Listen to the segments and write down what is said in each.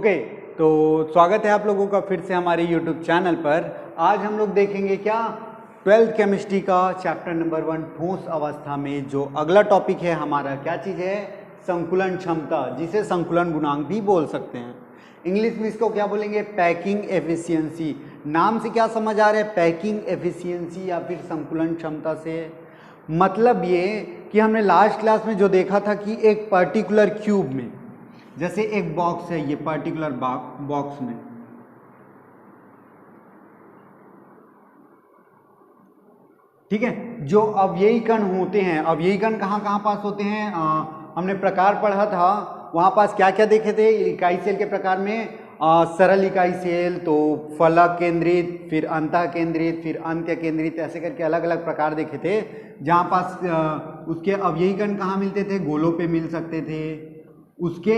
Okay, तो स्वागत है आप लोगों का फिर से हमारे यूट्यूब चैनल पर। आज हम लोग देखेंगे क्या 12th केमिस्ट्री का चैप्टर नंबर 1 ठोस अवस्था में जो अगला टॉपिक है हमारा, क्या चीज़ है, संकुलन क्षमता, जिसे संकुलन गुणांक भी बोल सकते हैं। इंग्लिश में इसको क्या बोलेंगे, पैकिंग एफिशिएंसी। नाम से क्या समझ आ रहा है, पैकिंग एफिशिएंसी या फिर संकुलन क्षमता से मतलब ये कि हमने लास्ट क्लास में जो देखा था कि एक पर्टिकुलर क्यूब में, जैसे एक बॉक्स है, ये पर्टिकुलर बॉक्स में ठीक है, जो अवययी कण होते हैं, अवययी कण कहाँ कहाँ पास होते हैं, हमने प्रकार पढ़ा था, वहाँ पास क्या क्या देखे थे इकाई सेल के प्रकार में, सरल इकाई सेल, तो फलक केंद्रित, फिर अंतः केंद्रित, फिर अंत्य केंद्रित, ऐसे करके अलग अलग प्रकार देखे थे। जहाँ पास उसके अवययी कण कहाँ मिलते थे, गोलों पे मिल सकते थे, उसके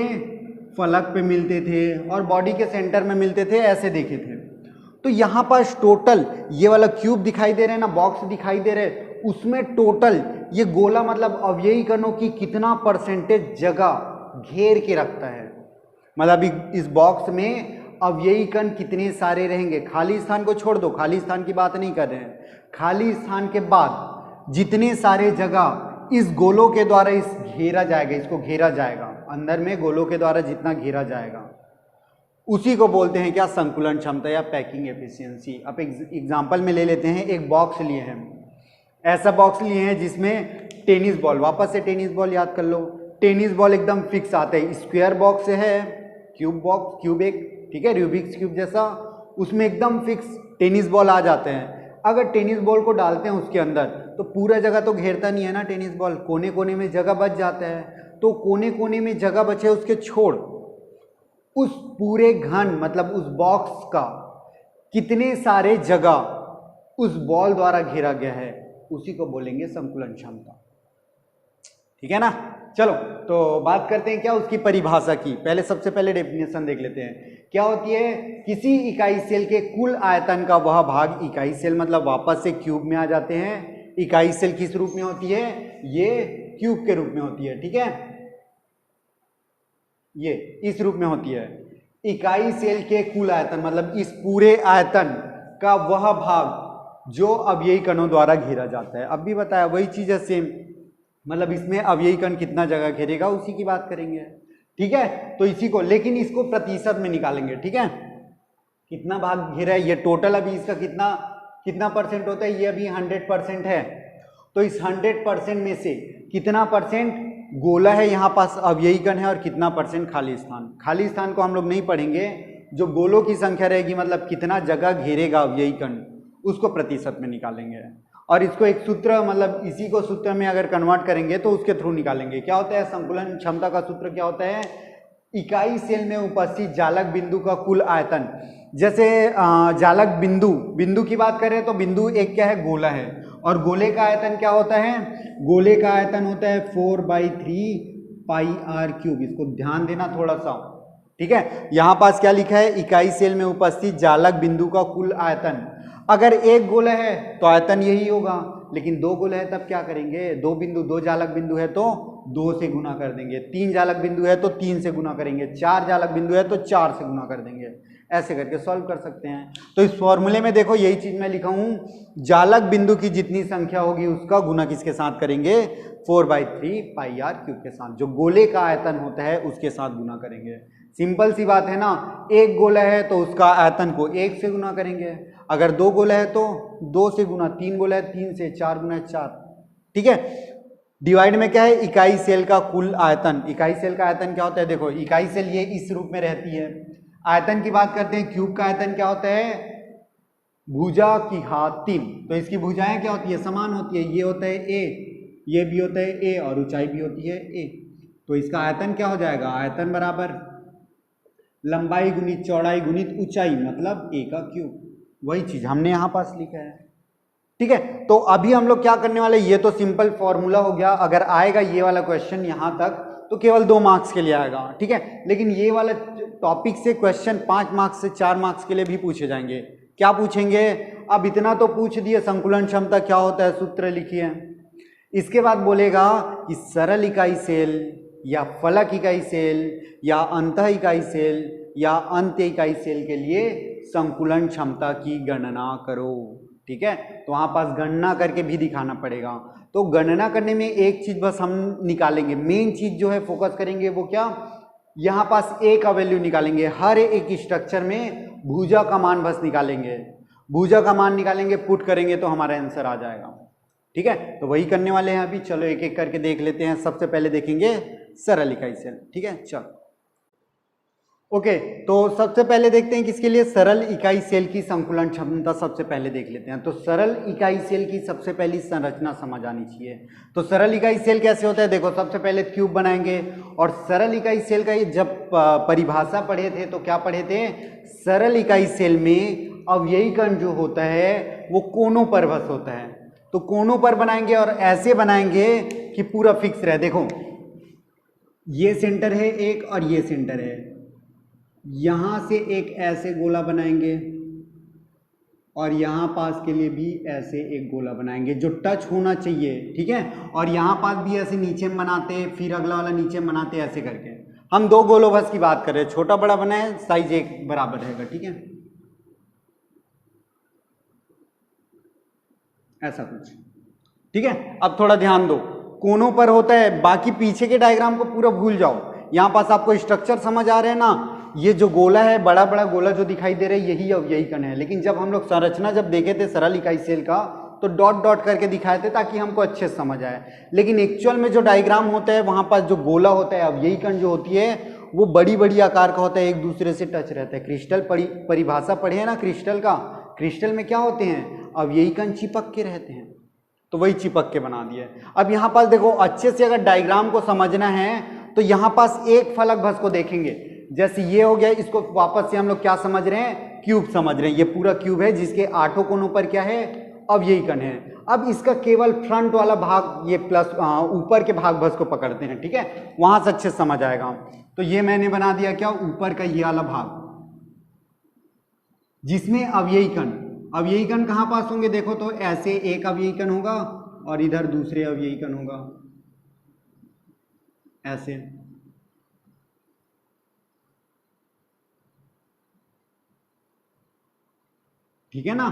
फलक पे मिलते थे और बॉडी के सेंटर में मिलते थे, ऐसे देखे थे। तो यहाँ पास टोटल ये वाला क्यूब दिखाई दे रहे हैं ना, बॉक्स दिखाई दे रहे, उसमें टोटल ये गोला मतलब अवययी कणों की कितना परसेंटेज जगह घेर के रखता है, मतलब इस बॉक्स में अवययी कण कितने सारे रहेंगे। खाली स्थान को छोड़ दो, खाली स्थान की बात नहीं कर रहे हैं, खाली स्थान के बाद जितने सारे जगह इस गोलों के द्वारा इस घेरा जाएगा, इसको घेरा जाएगा, अंदर में गोलों के द्वारा जितना घेरा जाएगा उसी को बोलते हैं क्या, संकुलन क्षमता या पैकिंग एफिशिएंसी। अब एग्जांपल में ले लेते हैं, एक बॉक्स लिए हैं, ऐसा बॉक्स लिए हैं जिसमें टेनिस बॉल, वापस से टेनिस बॉल याद कर लो, टेनिस बॉल एकदम फिक्स आते हैं, स्क्वायर बॉक्स है, क्यूब बॉक्स, क्यूब एक, ठीक है, रूबिक्स क्यूब जैसा, उसमें एकदम फिक्स टेनिस बॉल आ जाते हैं। अगर टेनिस बॉल को डालते हैं उसके अंदर तो पूरा जगह तो घेरता नहीं है ना टेनिस बॉल, कोने कोने में जगह बच जाता है। तो कोने कोने में जगह बचे उसके छोड़ उस पूरे घन मतलब उस बॉक्स का कितने सारे जगह उस बॉल द्वारा घेरा गया है, उसी को बोलेंगे संकुलन क्षमता। ठीक है ना। चलो तो बात करते हैं क्या उसकी परिभाषा की। पहले सबसे पहले डेफिनेशन देख लेते हैं, क्या होती है, किसी इकाई सेल के कुल आयतन का वह भाग, इकाई सेल मतलब वापस से क्यूब में आ जाते हैं। इकाई सेल किस रूप में होती है, ये क्यूब के रूप में होती है, ठीक है, ये इस रूप में होती है। इकाई सेल के कुल आयतन मतलब इस पूरे आयतन का वह भाग जो अवययी कणों द्वारा घेरा जाता है। अब भी बताया वही चीज है सेम, मतलब इसमें अवययी कण कितना जगह घेरेगा उसी की बात करेंगे, ठीक है। तो इसी को, लेकिन इसको प्रतिशत में निकालेंगे, ठीक है, कितना भाग घेरा है, ये टोटल अभी इसका कितना परसेंट होता है, ये अभी 100% है, तो इस 100% में से कितना परसेंट गोला है, यहाँ पास अवययी कण है, और कितना परसेंट खाली स्थान। खाली स्थान को हम लोग नहीं पढ़ेंगे, जो गोलों की संख्या रहेगी मतलब कितना जगह घेरेगा अवययी कण, उसको प्रतिशत में निकालेंगे। और इसको एक सूत्र, मतलब इसी को सूत्र में अगर कन्वर्ट करेंगे तो उसके थ्रू निकालेंगे। क्या होता है संकुलन क्षमता का सूत्र, क्या होता है, इकाई सेल में उपस्थित जालक बिंदु का कुल आयतन। जैसे जालक बिंदु की बात करें तो बिंदु एक क्या है, गोला है, और गोले का आयतन क्या होता है, गोले का आयतन होता है 4/3 पाई आर क्यूब। इसको ध्यान देना थोड़ा सा, ठीक है। यहां पास क्या लिखा है, इकाई सेल में उपस्थित जालक बिंदु का कुल आयतन। अगर एक गोला है तो आयतन यही होगा, लेकिन दो गोला है तब क्या करेंगे, दो बिंदु, दो जालक बिंदु है तो 2 से गुना कर देंगे, 3 जालक बिंदु है तो 3 से गुना करेंगे, 4 जालक बिंदु है तो 4 से गुना कर देंगे, ऐसे करके सॉल्व कर सकते हैं। तो इस फॉर्मूले में देखो यही चीज मैं लिखा हूं, जालक बिंदु की जितनी संख्या होगी उसका गुना किसके साथ करेंगे, 4/3 पाई आर क्यूब के साथ, जो गोले का आयतन होता है उसके साथ गुना करेंगे। सिंपल सी बात है ना, एक गोला है तो उसका आयतन को 1 से गुना करेंगे, अगर 2 गोला है तो 2 से गुना, 3 गोला है 3 से, 4 गुना 4, ठीक है। डिवाइड में क्या है, इकाई सेल का कुल आयतन। इकाई सेल का आयतन क्या होता है, देखो इकाई सेल ये इस रूप में रहती है। आयतन की बात करते हैं, क्यूब का आयतन क्या होता है, भुजा की घात 3, तो इसकी भुजाएं क्या होती है, समान होती है, ये होता है a, ये भी होता है a, और ऊंचाई भी होती है a, तो इसका आयतन क्या हो जाएगा, आयतन बराबर लंबाई गुणित चौड़ाई गुणित ऊंचाई मतलब a का क्यूब। वही चीज हमने यहां पास लिखा है, ठीक है। तो अभी हम लोग क्या करने वाले, ये तो सिंपल फॉर्मूला हो गया, अगर आएगा ये वाला क्वेश्चन यहां तक तो केवल 2 मार्क्स के लिए आएगा, ठीक है। लेकिन ये वाला टॉपिक से क्वेश्चन 5 मार्क्स से 4 मार्क्स के लिए भी पूछे जाएंगे। क्या पूछेंगे, अब इतना तो पूछ दिए संकुलन क्षमता क्या होता है, सूत्र लिखिए। इसके बाद बोलेगा कि सरल इकाई सेल या फलक इकाई सेल या अंतः इकाई सेल या अंत्य इकाई सेल के लिए संकुलन क्षमता की गणना करो। ठीक है, तो वहां पास गणना करके भी दिखाना पड़ेगा। तो गणना करने में एक चीज बस हम निकालेंगे, मेन चीज जो है फोकस करेंगे वो क्या, यहाँ पास ए का वैल्यू निकालेंगे। हर एक स्ट्रक्चर में भुजा का मान बस निकालेंगे, भुजा का मान निकालेंगे, पुट करेंगे तो हमारा आंसर आ जाएगा। ठीक है, तो वही करने वाले हैं अभी। चलो एक एक करके देख लेते हैं। सबसे पहले देखेंगे सरल इकाई सेल। ठीक है, चलो ओके, तो सबसे पहले देखते हैं किसके लिए, सरल इकाई सेल की संकुलन क्षमता सबसे पहले देख लेते हैं। तो सरल इकाई सेल की सबसे पहली संरचना समझ आनी चाहिए। तो सरल इकाई सेल कैसे होता है, देखो सबसे पहले क्यूब बनाएंगे। और सरल इकाई सेल का जब परिभाषा पढ़े थे तो क्या पढ़े थे, सरल इकाई सेल में अवयवी कण जो होता है वो कोनों पर बस होता है। तो कोनों पर बनाएंगे और ऐसे बनाएंगे कि पूरा फिक्स रहे। देखो ये सेंटर है एक और ये सेंटर है, यहां से एक ऐसे गोला बनाएंगे और यहां पास के लिए भी ऐसे एक गोला बनाएंगे जो टच होना चाहिए। ठीक है, और यहां पास भी ऐसे नीचे में बनाते, फिर अगला वाला नीचे में बनाते, ऐसे करके हम दो गोलों बस की बात कर रहे हैं। छोटा बड़ा बनाए, साइज एक बराबर रहेगा। ठीक है, ऐसा कुछ। ठीक है, अब थोड़ा ध्यान दो, कोनों पर होता है, बाकी पीछे के डायग्राम को पूरा भूल जाओ। यहां पास आपको स्ट्रक्चर समझ आ रहे हैं ना, ये जो गोला है, बड़ा बड़ा गोला जो दिखाई दे रहा है, यही अवयवी कण है। लेकिन जब हम लोग संरचना जब देखे थे सरल इकाई सेल का, तो डॉट डॉट करके दिखाए थे ताकि हमको अच्छे से समझ आए। लेकिन एक्चुअल में जो डायग्राम होता है, वहां पास जो गोला होता है, अवयवी कण जो होती है, वो बड़ी बड़ी आकार का होता है, एक दूसरे से टच रहता है। क्रिस्टल परिभाषा पढ़े है ना क्रिस्टल का, क्रिस्टल में क्या होते हैं, अवयवी कण चिपक के रहते हैं, तो वही चिपक के बना दिया। अब यहाँ पास देखो, अच्छे से अगर डायग्राम को समझना है तो यहाँ पास एक फलक भस को देखेंगे। जैसे ये हो गया, इसको वापस से हम लोग क्या समझ रहे हैं, क्यूब समझ रहे हैं। ये पूरा क्यूब है जिसके आठों कोनों पर क्या है, अवयवी कण है। अब इसका केवल फ्रंट वाला भाग, ये प्लस ऊपर के भाग भस को पकड़ते हैं। ठीक है, वहां से अच्छे समझ आएगा। तो ये मैंने बना दिया क्या, ऊपर का ये वाला भाग जिसमें अवयवी कण, अवयवी कण कहां पास होंगे, देखो तो ऐसे एक अवयवी कण होगा और इधर दूसरे अवयवी कण होगा, ऐसे। ठीक है ना,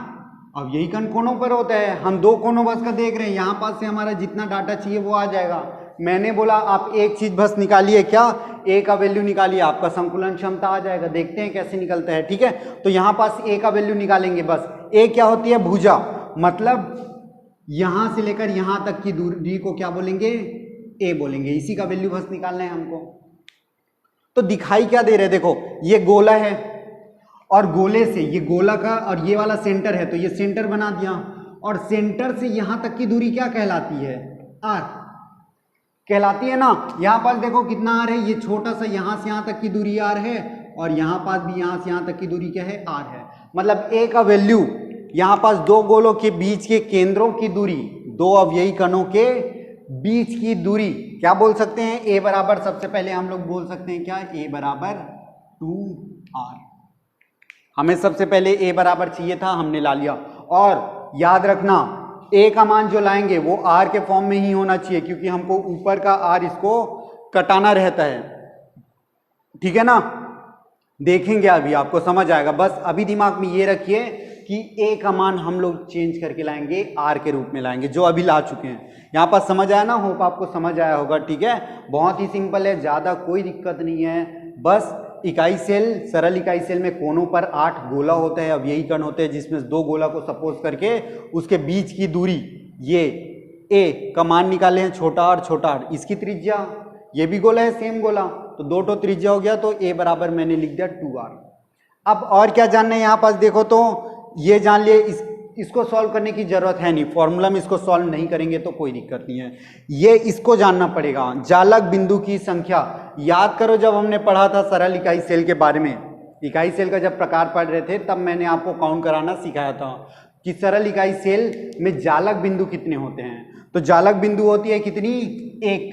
अब यही कण कोनों पर होता है। हम दो कोनों बस का देख रहे हैं, यहां पास से हमारा जितना डाटा चाहिए वो आ जाएगा। मैंने बोला आप एक चीज बस निकालिए, क्या, ए का वैल्यू निकालिए, आपका संकुलन क्षमता आ जाएगा। देखते हैं कैसे निकलता है। ठीक है, तो यहां पास ए का वैल्यू निकालेंगे बस। ए क्या होती है, भुजा, मतलब यहां से लेकर यहां तक की दूरी को क्या बोलेंगे, ए बोलेंगे। इसी का वैल्यू बस निकालना है हमको। तो दिखाई क्या दे रहे, देखो ये गोला है और गोले से ये गोला का और ये वाला सेंटर है, तो ये सेंटर बना दिया। और सेंटर से यहां तक की दूरी क्या कहलाती है, आर कहलाती है ना। यहां पास देखो कितना आर है, ये छोटा सा यहां से यहां तक की दूरी आर है, और यहां पास भी यहां से यहां तक की दूरी क्या है, आर है। मतलब ए का वैल्यू, यहां पास दो गोलों के बीच के केंद्रों की दूरी, दो अवयवी कणों के बीच की दूरी क्या बोल सकते हैं, ए बराबर, सबसे पहले हम लोग बोल सकते हैं क्या, ए बराबर 2r। हमें सबसे पहले ए बराबर चाहिए था, हमने ला लिया। और याद रखना, ए का मान जो लाएंगे वो आर के फॉर्म में ही होना चाहिए, क्योंकि हमको ऊपर का आर इसको कटाना रहता है। ठीक है ना, देखेंगे अभी आपको समझ आएगा। बस अभी दिमाग में ये रखिए कि ए का मान हम लोग चेंज करके लाएंगे, आर के रूप में लाएंगे, जो अभी ला चुके हैं। यहाँ पर समझ आया ना, होप आपको समझ आया होगा। ठीक है, बहुत ही सिंपल है, ज़्यादा कोई दिक्कत नहीं है। बस इकाई सेल, सरल इकाई सेल में कोनों पर 8 गोला होता है, अवयवी कण होते हैं, जिसमें 2 गोला को सपोज करके उसके बीच की दूरी, ये ए का मान निकाले हैं, छोटा आर छोटा आर, इसकी त्रिज्या, ये भी गोला है सेम गोला, तो 2 त्रिज्या हो गया, तो ए बराबर मैंने लिख दिया 2r। अब और क्या जानना है, यहाँ पास देखो तो ये जान लिए, इसको सॉल्व करने की जरूरत है नहीं, फॉर्मूला में इसको सॉल्व नहीं करेंगे तो कोई दिक्कत नहीं है। ये इसको जानना पड़ेगा, जालक बिंदु की संख्या। याद करो जब हमने पढ़ा था सरल इकाई सेल के बारे में, इकाई सेल का जब प्रकार पढ़ रहे थे, तब मैंने आपको काउंट कराना सिखाया था कि सरल इकाई सेल में जालक बिंदु कितने होते हैं। तो जालक बिंदु होती है कितनी, 1।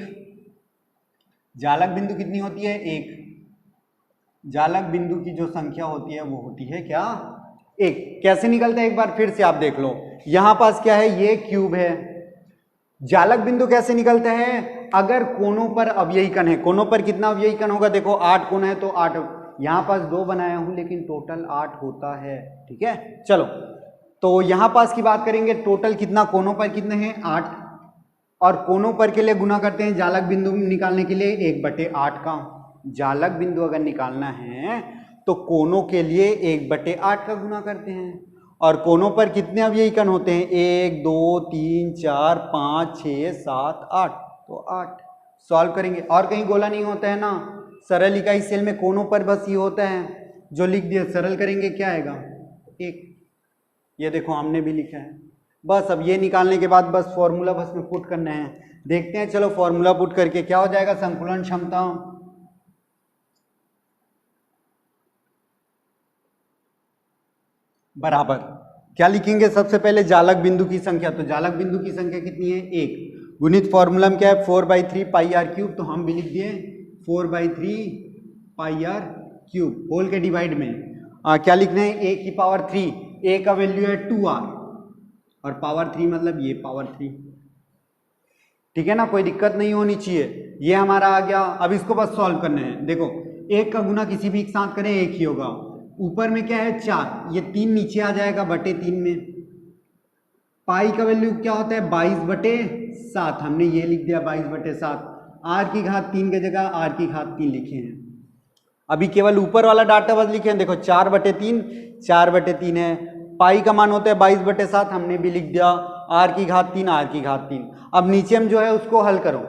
जालक बिंदु कितनी होती है, 1। जालक बिंदु की जो संख्या होती है वो होती है क्या, 1। कैसे निकलता है एक बार फिर से आप देख लो, यहां पास क्या है, ये क्यूब है। जालक बिंदु कैसे निकलता है, अगर कोनों पर अवयवी कण है, कोनों पर कितना अवयवी कण होगा, देखो 8 कोण है तो 8 यहाँ पास 2 बनाया हूँ लेकिन टोटल 8 होता है। ठीक है, चलो तो यहाँ पास की बात करेंगे, टोटल कितना कोनों पर कितने हैं 8, और कोनों पर के लिए गुना करते हैं जालक बिंदु निकालने के लिए 1/8 का। जालक बिंदु अगर निकालना है तो कोनों के लिए 1/8 का गुना करते हैं। और कोनों पर कितने अवयवी कण होते हैं 1 2 3 4 5 6 7 8, तो 8 सॉल्व करेंगे। और कहीं गोला नहीं होता है ना, सरल इकाई सेल में कोनों पर बस ये होता है, जो लिख दिया सरल करेंगे क्या आएगा 1। ये देखो हमने भी लिखा है। बस अब ये निकालने के बाद बस फॉर्मूला बस में पुट करना है। देखते हैं, चलो फॉर्मूला पुट करके क्या हो जाएगा, संकुलन क्षमता बराबर क्या लिखेंगे, सबसे पहले जालक बिंदु की संख्या, तो जालक बिंदु की संख्या कितनी है 1, गुणित फॉर्मूला में क्या है 4/3 पाई आर क्यूब, तो हम भी लिख दिए 4/3 पाई आर क्यूब होल के डिवाइड में क्या लिखना है a की पावर 3, a का वैल्यू है 2r और पावर 3 मतलब ये पावर 3। ठीक है ना, कोई दिक्कत नहीं होनी चाहिए। ये हमारा आ गया। अब इसको बस सॉल्व करना है। देखो 1 का गुना किसी भी एक साथ करें 1 ही होगा। ऊपर में क्या है 4, ये 3 नीचे आ जाएगा /3 में। पाई का वैल्यू क्या होता है 22/7, हमने ये लिख दिया 22/7। r की घात 3 की जगह r की घात 3 लिखे हैं। अभी केवल ऊपर वाला डाटा बस लिखे हैं, देखो 4/3 4/3 है। पाई का मान होता है 22/7, हमने भी लिख दिया r की घात 3 r की घात 3। अब नीचे हम जो है उसको हल करो,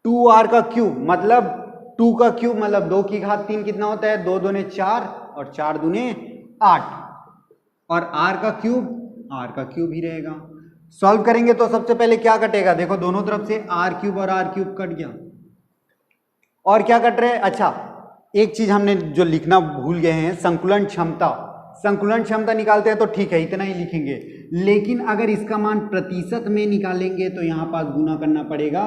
2r का क्यूब मतलब 2 का क्यूब मतलब 2 की घात 3 कितना होता है 2 दूने 4 और 4 दूने 8, और r का क्यूब ही रहेगा। सॉल्व करेंगे तो सबसे पहले क्या कटेगा, देखो दोनों तरफ से r³ और r³ कट गया। और क्या कट रहे हैं, अच्छा एक चीज हमने जो लिखना भूल गए हैं, संकुलन क्षमता। संकुलन क्षमता निकालते हैं तो ठीक है इतना ही लिखेंगे, लेकिन अगर इसका मान प्रतिशत में निकालेंगे तो यहाँ पास गुना करना पड़ेगा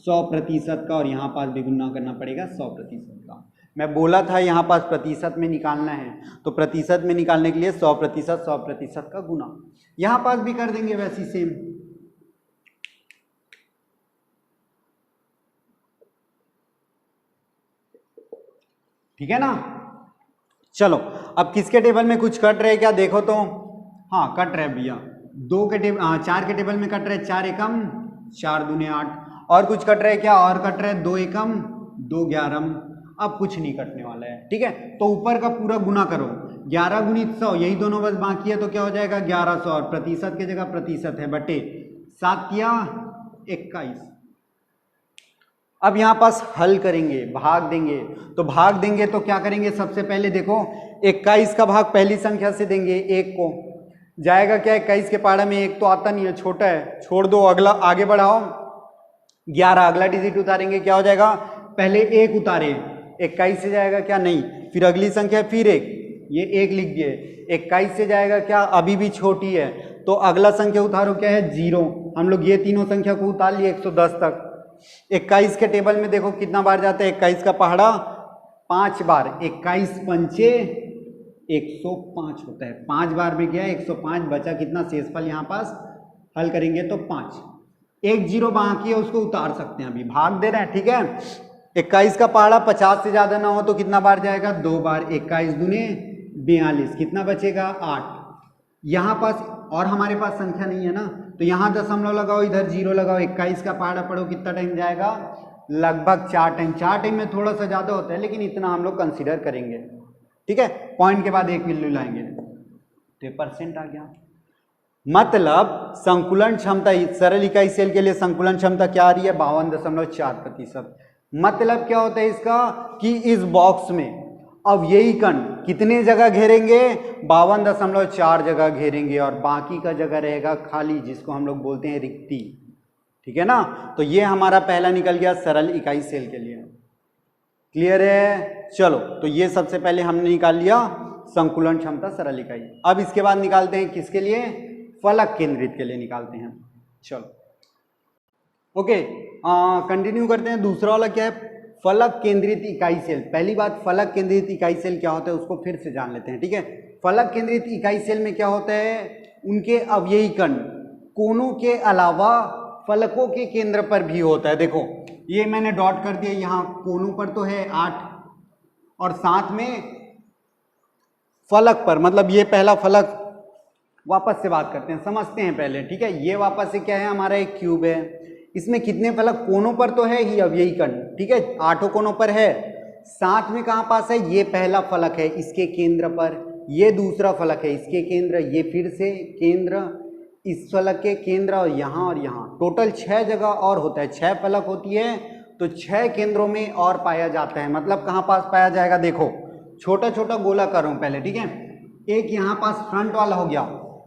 100% का, और यहाँ पास भी गुना करना पड़ेगा 100% का। मैं बोला था यहाँ पास प्रतिशत में निकालना है, तो प्रतिशत में निकालने के लिए 100% का गुना। यहाँ पास भी कर देंगे वैसी सेम। ठीक है ना, चलो अब किसके टेबल में कुछ कट रहे क्या देखो तो, हाँ कट रहे भैया 4 के टेबल में कट रहे 4 एकम 4 दूने 8, और कुछ कट रहे क्या, और कट रहे 2 एकम 2 11। अब कुछ नहीं कटने वाला है। ठीक है, तो ऊपर का पूरा गुना करो, 11 गुणित 100, यही दोनों बस बाकी है, तो क्या हो जाएगा 1100, और प्रतिशत की जगह प्रतिशत है बटे 7 या 21। अब यहाँ पास हल करेंगे, भाग देंगे, तो भाग देंगे तो क्या करेंगे, सबसे पहले देखो 21 का भाग पहली संख्या से देंगे 1 को, जाएगा क्या 21 के पाड़ा में 1 तो आता नहीं है, छोटा है, छोड़ दो, अगला आगे बढ़ाओ 11, अगला डिजिट उतारेंगे क्या हो जाएगा, पहले 1 उतारे 21 से जाएगा क्या नहीं, फिर अगली संख्या फिर 1, ये 1 लिख दिए, 21 से जाएगा क्या अभी भी छोटी है, तो अगला संख्या उतारो क्या है 0। हम लोग ये तीनों संख्या को उतार लिए 110 तक। 21 के टेबल में देखो कितना बार जाता है, 21 का पहाड़ा 5 बार, 21 पंचे 105 होता है, 5 बार में गया 105, बचा कितना शेषफल, यहाँ पास हल करेंगे तो 5, 1 0 बाकी है उसको उतार सकते हैं, अभी भाग दे रहे हैं। ठीक है, 21 का पहाड़ा 50 से ज्यादा ना हो तो कितना बार जाएगा 2 बार, 21 दूने 42, कितना बचेगा 8। यहाँ पास और हमारे पास संख्या नहीं है ना, तो यहाँ दशमलव लगाओ, इधर 0 लगाओ, 21 का पहाड़ा पढ़ो कितना टाइम जाएगा, लगभग 4 टाइम। 4 टाइम में थोड़ा सा ज़्यादा होता है लेकिन इतना हम लोग कंसीडर करेंगे। ठीक है, पॉइंट के बाद 1 वैल्यू लाएंगे तो परसेंट आ गया। मतलब संकुलन क्षमता, सरल इकाई सेल के लिए संकुलन क्षमता क्या आ रही है 52.4%। मतलब क्या होता है इसका कि इस बॉक्स में अब यही कण कितने जगह घेरेंगे, 52.4 जगह घेरेंगे, और बाकी का जगह रहेगा खाली, जिसको हम लोग बोलते हैं रिक्ति। ठीक है ना, तो ये हमारा पहला निकल गया सरल इकाई सेल के लिए। क्लियर है, चलो तो ये सबसे पहले हमने निकाल लिया संकुलन क्षमता सरल इकाई। अब इसके बाद निकालते हैं किसके लिए, फलक केंद्रित के लिए निकालते हैं। चलो ओके, कंटिन्यू करते हैं। दूसरा वाला क्या है, फलक केंद्रित इकाई सेल। पहली बात, फलक केंद्रित इकाई सेल क्या होता है उसको फिर से जान लेते हैं। ठीक है, फलक केंद्रित इकाई सेल में क्या होता है, उनके अवयवी कण कोनों के अलावा फलकों के केंद्र पर भी होता है। देखो ये मैंने डॉट कर दिया, यहाँ कोनों पर तो है 8 और साथ में फलक पर, मतलब ये पहला फलक, वापस से बात करते हैं, समझते हैं पहले, ठीक है। ये वापस से क्या है, हमारा एक क्यूब है, इसमें कितने फलक, कोनों पर तो है ही अवयवी कण, ठीक है, 8 कोनों पर है। साथ में कहाँ पास है, ये पहला फलक है इसके केंद्र पर, ये दूसरा फलक है इसके केंद्र, ये फिर से केंद्र, इस फलक के केंद्र, और यहाँ टोटल 6 जगह और होता है, 6 फलक होती है, तो 6 केंद्रों में और पाया जाता है। मतलब कहाँ पास पाया जाएगा, देखो छोटा छोटा गोला कर रहा हूँ पहले, ठीक है। एक यहाँ पास फ्रंट वाला हो गया,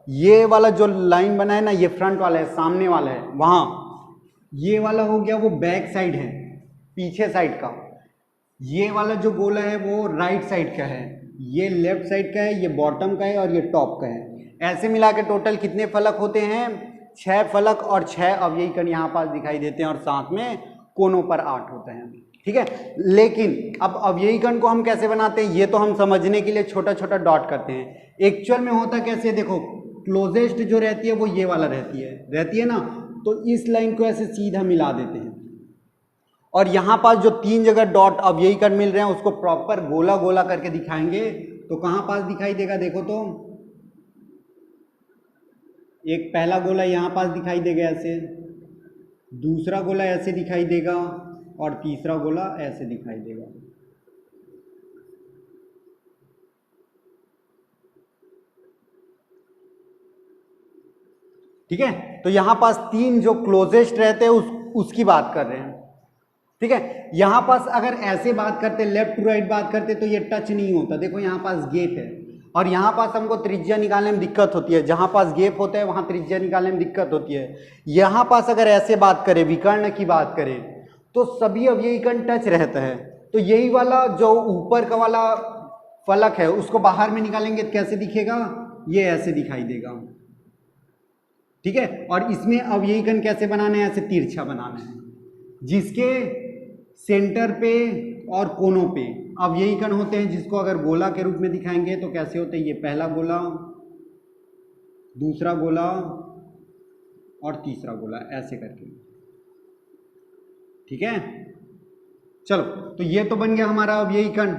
ये वाला जो लाइन बना है ना, ये फ्रंट वाला है, सामने वाला है वहाँ। ये वाला हो गया वो बैक साइड है, पीछे साइड का। ये वाला जो गोला है वो राइट साइड का है, ये लेफ्ट साइड का है, ये बॉटम का है, और ये टॉप का है। ऐसे मिला के टोटल कितने फलक होते हैं, 6 फलक, और 6 अवयवी कण यहाँ पास दिखाई देते हैं, और साथ में कोनों पर 8 होते हैं, ठीक है। लेकिन अब अवयवी कण को हम कैसे बनाते हैं, ये तो हम समझने के लिए छोटा छोटा डॉट करते हैं। एक्चुअल में होता कैसे, देखो क्लोजेस्ट जो रहती है वो ये वाला रहती है ना, तो इस लाइन को ऐसे सीधा मिला देते हैं, और यहाँ पास जो 3 जगह डॉट अवयवी कण मिल रहे हैं उसको प्रॉपर गोला गोला करके दिखाएंगे, तो कहाँ पास दिखाई देगा, देखो तो एक पहला गोला यहाँ पास दिखाई देगा ऐसे, दूसरा गोला ऐसे दिखाई देगा, और तीसरा गोला ऐसे दिखाई देगा। ठीक है, तो यहां पास 3 जो क्लोजेस्ट रहते हैं उसकी बात कर रहे हैं, ठीक है। यहां पास अगर ऐसे बात करते, लेफ्ट टू राइट बात करते, तो ये टच नहीं होता। देखो यहां पास गैप है, और यहां पास हमको त्रिज्या निकालने में दिक्कत होती है, जहां पास गैप होता है वहां त्रिज्या निकालने में दिक्कत होती है। यहां पास अगर ऐसे बात करें, विकर्ण की बात करें, तो सभी अवयवी कण टच रहता है। तो यही वाला जो ऊपर का वाला फलक है उसको बाहर में निकालेंगे तो कैसे दिखेगा, ये ऐसे दिखाई देगा, ठीक है। और इसमें अवयवी कण कैसे बनाने हैं, ऐसे तिरछा बनाना है, जिसके सेंटर पे और कोनों पे अवयवी कण होते हैं, जिसको अगर गोला के रूप में दिखाएंगे तो कैसे होते हैं, ये पहला गोला, दूसरा गोला, और तीसरा गोला, ऐसे करके, ठीक है। चलो, तो ये तो बन गया हमारा अवयवी कण।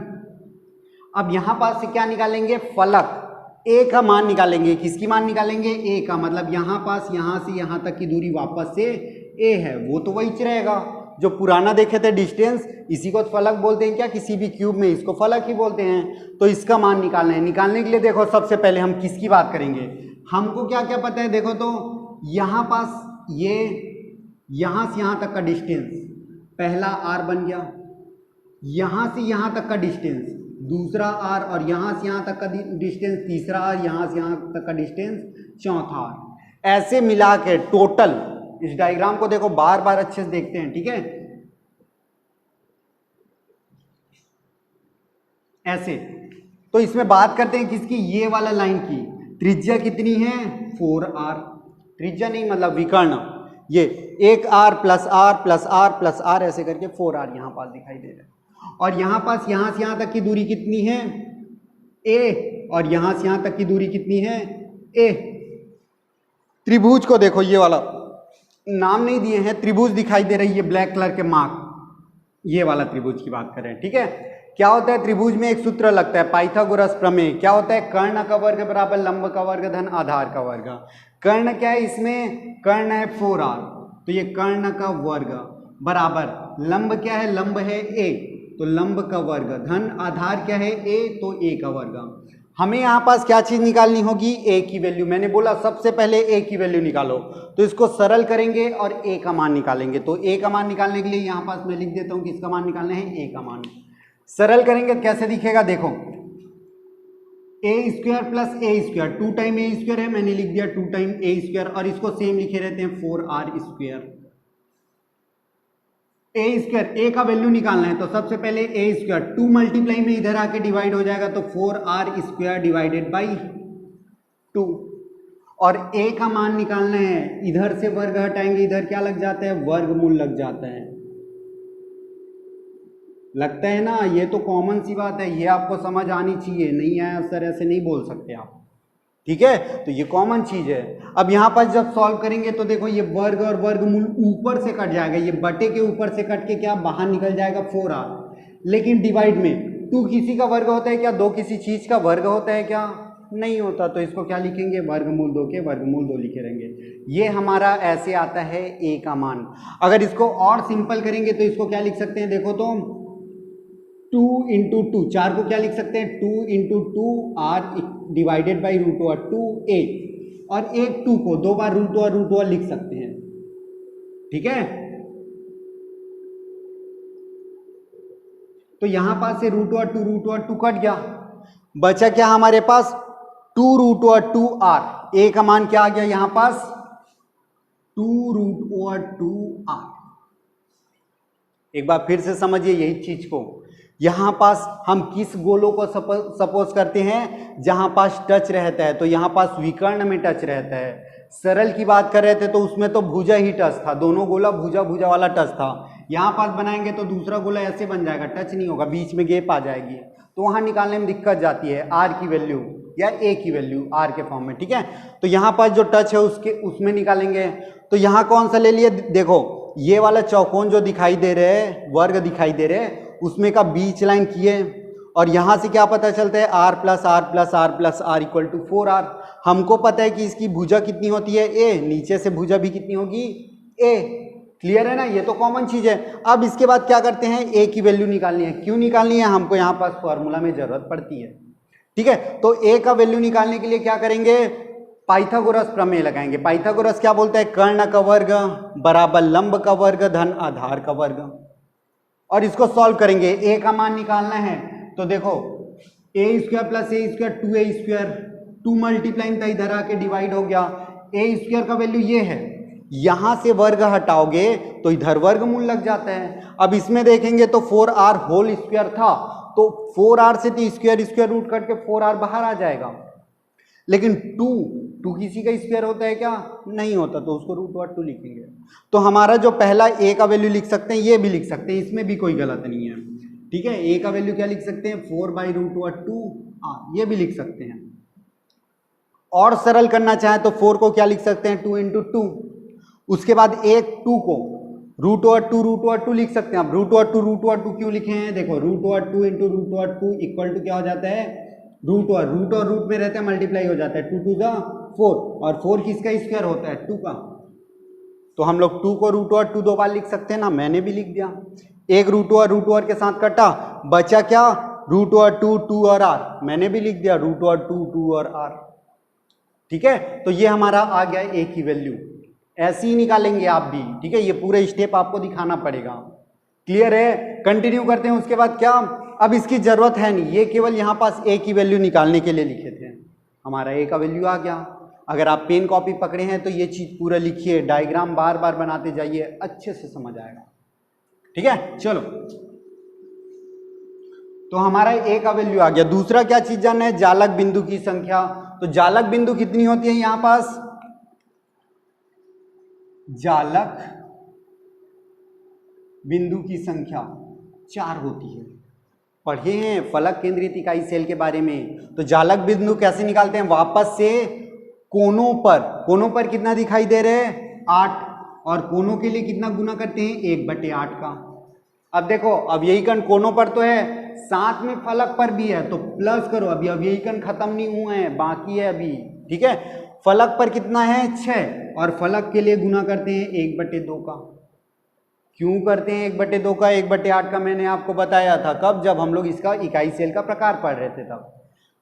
अब यहां पास से क्या निकालेंगे, फलक, ए का मान निकालेंगे। किसकी मान निकालेंगे, ए का, मतलब यहां पास यहां से यहां तक की दूरी वापस से ए है, वो तो वही रहेगा जो पुराना देखे थे डिस्टेंस, इसी को फलक बोलते हैं क्या, किसी भी क्यूब में इसको फलक ही बोलते हैं। तो इसका मान निकालना है। निकालने के लिए देखो सबसे पहले हम किसकी बात करेंगे, हमको क्या क्या पता है, देखो तो यहाँ पास ये यहाँ से यहाँ तक का डिस्टेंस पहला आर बन गया, यहाँ से यहाँ तक का डिस्टेंस दूसरा आर, और यहाँ से यहाँ तक का डिस्टेंस तीसरा आर, यहाँ से यहाँ तक का डिस्टेंस चौथा आर। ऐसे मिला के टोटल, इस डायग्राम को देखो बार बार अच्छे से देखते हैं, ठीक है। ऐसे, तो इसमें बात करते हैं किसकी, ये वाला लाइन की त्रिज्या कितनी है, 4r, त्रिज्या नहीं मतलब विकर्ण, ये 1r plus r plus r plus r, ऐसे करके 4r यहाँ पास दिखाई दे रहा है। और यहाँ पास यहाँ से यहाँ तक की दूरी कितनी है, a, और यहाँ से यहाँ तक की दूरी कितनी है, a। त्रिभुज को देखो, ये वाला नाम नहीं दिए हैं, त्रिभुज दिखाई दे रही है ब्लैक कलर के मार्क, ये वाला त्रिभुज की बात कर रहे हैं, ठीक है। क्या होता है, त्रिभुज में एक सूत्र लगता है पाइथागोरस प्रमेय। क्या होता है, कर्ण का वर्ग बराबर लंब का वर्ग धन आधार का वर्ग। कर्ण क्या है, इसमें कर्ण है 4r, तो ये कर्ण का वर्ग बराबर लंब क्या है, लंब है a, तो लंब का वर्ग धन आधार क्या है a, तो a का वर्ग। हमें यहाँ पास क्या चीज निकालनी होगी, a की वैल्यू। मैंने बोला सबसे पहले a की वैल्यू निकालो, तो इसको सरल करेंगे और a का मान निकालेंगे। तो a का मान निकालने के लिए यहाँ पास मैं लिख देता हूँ कि इसका मान निकालना है, a का मान। सरल करेंगे कैसे दिखेगा, देखो a square plus a square, 2 time a square है, मैंने लिख दिया 2 टाइम a स्क्वायर, और इसको सेम लिखे रहते हैं 4r square. a square, a का वैल्यू निकालना है, तो सबसे पहले a स्क्वायर 2 मल्टीप्लाई में इधर आके डिवाइड हो जाएगा, तो 4r स्क्वायर डिवाइडेड बाई 2। और a का मान निकालना है, इधर से वर्ग हटाएंगे, इधर क्या लग जाता है, वर्गमूल लग जाता है। लगता है ना, ये तो कॉमन सी बात है, ये आपको समझ आनी चाहिए, नहीं आया सर ऐसे नहीं बोल सकते आप, ठीक है। तो ये कॉमन चीज है। अब यहाँ पर जब सॉल्व करेंगे तो देखो ये वर्ग और वर्गमूल ऊपर से कट जाएगा, ये बटे के ऊपर से कट के क्या बाहर निकल जाएगा 4r, लेकिन डिवाइड में टू किसी का वर्ग होता है क्या? दो किसी चीज का वर्ग होता है क्या? नहीं होता। तो इसको क्या लिखेंगे? वर्गमूल 2 के वर्गमूल 2 लिखे रहेंगे। ये हमारा ऐसे आता है ए का मान। अगर इसको और सिंपल करेंगे तो इसको क्या लिख सकते हैं? देखो तो 2 इंटू टू, 4 को क्या लिख सकते हैं? 2 into two r divided by root over 2a, और एक 2 को 2 बार रूट ओवर लिख सकते हैं। ठीक है, तो यहां पास से रूट ओवर टू कट गया, बचा क्या हमारे पास? 2 रूट ओवर 2r। ए का मान क्या आ गया यहां पास? 2 रूट ओवर 2r। एक बार फिर से समझिए यही चीज को। यहां पास हम किस गोलों को सपोज करते हैं? जहां पास टच रहता है, तो यहां पास विकर्ण में टच रहता है। सरल की बात कर रहे थे तो उसमें तो भुजा ही टच था, दोनों गोला भुजा वाला टच था। यहां पास बनाएंगे तो दूसरा गोला ऐसे बन जाएगा, टच नहीं होगा, बीच में गैप आ जाएगी, तो वहां निकालने में दिक्कत जाती है। आर की वैल्यू या ए की वैल्यू आर के फॉर्म में। ठीक है, तो यहां पास जो टच है उसमें निकालेंगे। तो यहां कौन सा ले लिए? देखो ये वाला चौकोन जो दिखाई दे रहे हैं, वर्ग दिखाई दे रहे हैं, उसमें का बीच लाइन किए, और यहां से क्या पता चलता है? R plus r plus r plus r equal to 4r। हमको पता है कि इसकी भुजा कितनी होती है? ए। नीचे से भुजा भी कितनी होगी? ए। क्लियर है ना? ये तो कॉमन चीज है। अब इसके बाद क्या करते हैं? ए की वैल्यू निकालनी है। क्यों निकालनी है? हमको यहाँ पास फॉर्मूला में जरूरत पड़ती है। ठीक है, तो ए का वैल्यू निकालने के लिए क्या करेंगे? पाइथागोरस प्रमेय लगाएंगे। पाइथागोरस क्या बोलता है? कर्ण का वर्ग बराबर लंब का वर्ग धन आधार का वर्ग। और इसको सॉल्व करेंगे। ए का मान निकालना है तो देखो ए स्क्वायर प्लस ए स्क्वायर 2a स्क्वायर, 2 मल्टीप्लाइंग था, इधर आके डिवाइड हो गया। ए स्क्वायर का वैल्यू ये है, यहां से वर्ग हटाओगे तो इधर वर्गमूल लग जाता है। अब इसमें देखेंगे तो 4r होल स्क्वायर था, तो 4r से तो स्क्वायर रूट कट के 4r बाहर आ जाएगा। लेकिन 2 किसी का स्क्वायर होता है क्या? नहीं होता, तो उसको रूट ओवर 2 लिखेंगे। तो हमारा जो पहला ए का वैल्यू लिख सकते हैं, ये भी लिख सकते हैं, इसमें भी कोई गलत नहीं है। ठीक है, ए का वैल्यू क्या लिख सकते हैं? 4 बाई रूट ओवर 2, ये भी लिख सकते हैं। और सरल करना चाहे तो 4 को क्या लिख सकते हैं? 2 इंटू 2। उसके बाद एक 2 को रूट ओवर 2 लिख सकते हैं। अब रूट ओवर 2 क्यों लिखे हैं? देखो root over 2 into root over 2 equal to क्या हो जाता है? रूट और रूट में रहता है, मल्टीप्लाई हो जाता है। 2 टू द 4, और 4 किसका स्क्वायर होता है? 2 का। तो हम लोग 2 को रूट ओवर 2 2 बार लिख सकते हैं ना, मैंने भी लिख दिया। एक रूट ओवर के साथ कटा, बचा क्या? रूट ओवर 2 और आर, मैंने भी लिख दिया रूट ओवर 2 और आर। ठीक है, तो ये हमारा आ गया ए की वैल्यू। ऐसे ही निकालेंगे आप भी। ठीक है, ये पूरे स्टेप आपको दिखाना पड़ेगा। क्लियर है? कंटिन्यू करते हैं। उसके बाद क्या? अब इसकी जरूरत है नहीं, ये केवल यहां पास ए की वैल्यू निकालने के लिए लिखे थे। हमारा ए का वैल्यू आ गया। अगर आप पेन कॉपी पकड़े हैं तो ये चीज पूरा लिखिए, डायग्राम बार बार बनाते जाइए, अच्छे से समझ आएगा। ठीक है, चलो, तो हमारा ए का वैल्यू आ गया। दूसरा क्या चीज जानना है? जालक बिंदु की संख्या। तो जालक बिंदु कितनी होती है यहां पास? जालक बिंदु की संख्या 4 होती है। पढ़े हैं फलक केंद्रित इकाई सेल के बारे में। तो जालक बिंदु कैसे निकालते हैं? वापस से कोनों पर कितना दिखाई दे रहे हैं? 8, और कोनों के लिए कितना गुना करते हैं? 1/8 का। अब देखो, अब यही कण कोनों पर तो है, साथ में फलक पर भी है, तो प्लस करो। अभी यही कण खत्म नहीं हुए हैं, बाकी है अभी। ठीक है, फलक पर कितना है? 6, और फलक के लिए गुना करते हैं 1/2 का। क्यों करते हैं 1/2 का? 1/8 का मैंने आपको बताया था कब? जब हम लोग इसका इकाई सेल का प्रकार पढ़ रहे थे तब।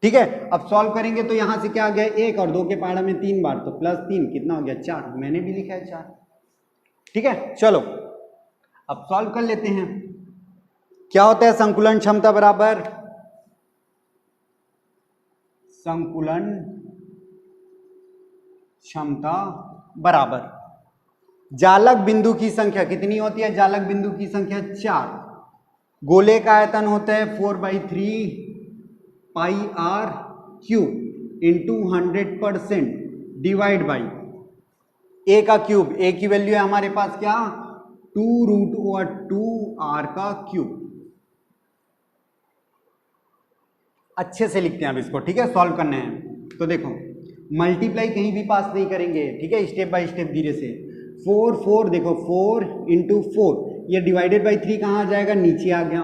ठीक है, अब सॉल्व करेंगे तो यहां से क्या आ गया? 1 और 2 के पहाड़ा में 3 बार, तो +3 कितना हो गया? 4। मैंने भी लिखा है 4। ठीक है, चलो अब सॉल्व कर लेते हैं। क्या होता है? संकुलन क्षमता बराबर संकुलन क्षमता बराबर जालक बिंदु की संख्या। कितनी होती है जालक बिंदु की संख्या? 4। गोले का आयतन होता है 4/3 pi R cube into 100% divide by A का क्यूब। ए की वैल्यू है हमारे पास क्या? 2 रूट ओवर 2 आर का क्यूब। अच्छे से लिखते हैं अब इसको। ठीक है, सॉल्व करना है तो देखो, मल्टीप्लाई कहीं भी पास नहीं करेंगे। ठीक है, स्टेप बाय स्टेप धीरे से। 4 देखो, 4 इंटू 4, ये डिवाइडेड बाई 3 कहाँ आ जाएगा? नीचे आ गया।